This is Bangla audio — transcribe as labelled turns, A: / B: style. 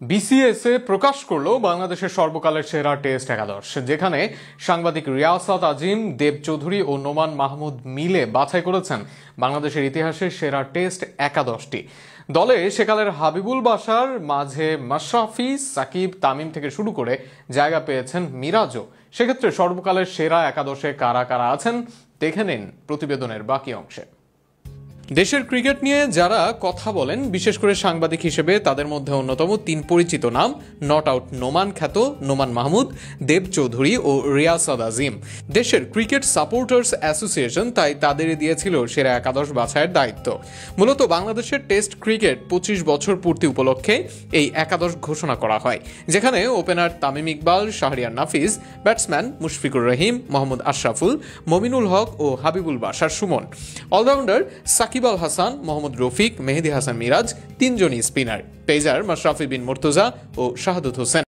A: বিসিএসএ প্রকাশ করল বাংলাদেশের সর্বকালের সেরা টেস্ট একাদশ, যেখানে সাংবাদিক রিয়াসাত আজিম, দেব চৌধুরী ও নোমান মাহমুদ মিলে বাছাই করেছেন বাংলাদেশের ইতিহাসের সেরা টেস্ট একাদশটি। দলে সেকালের হাবিবুল বাশার, মাঝে মাশরাফি, সাকিব, তামিম থেকে শুরু করে জায়গা পেয়েছেন মিরাজও। সেক্ষেত্রে সর্বকালের সেরা একাদশে কারা কারা আছেন দেখে নিন প্রতিবেদনের বাকি অংশে। দেশের ক্রিকেট নিয়ে যারা কথা বলেন, বিশেষ করে সাংবাদিক হিসেবে, তাদের মধ্যে অন্যতম তিন পরিচিত নাম নট আউট নোমান খ্যাত নোমান মাহমুদ, দেব চৌধুরী ও রিয়াসাত আজিম। দেশের ক্রিকেট সাপোর্টার্স অ্যাসোসিয়েশন তাই তাদেরই দিয়েছিল সেরা একাদশ বাছাইয়ের দায়িত্ব। মূলত বাংলাদেশের টেস্ট ক্রিকেট 25 বছর পূর্তি উপলক্ষে এই একাদশ ঘোষণা করা হয়, যেখানে ওপেনার তামিম ইকবাল, শাহরিয়ার নাফিস, ব্যাটসম্যান মুশফিকুর রহিম, মোহাম্মদ আশরাফুল, মমিনুল হক ও হাবিবুল বাশার সুমন, অলরাউন্ডার সাকিব আল হাসান, মোহাম্মদ রফিক, মেহেদী হাসান মিরাজ, তিনজনই স্পিনার, পেসার মাশরাফি বিন মুর্তজা ও শাহাদত হোসেন।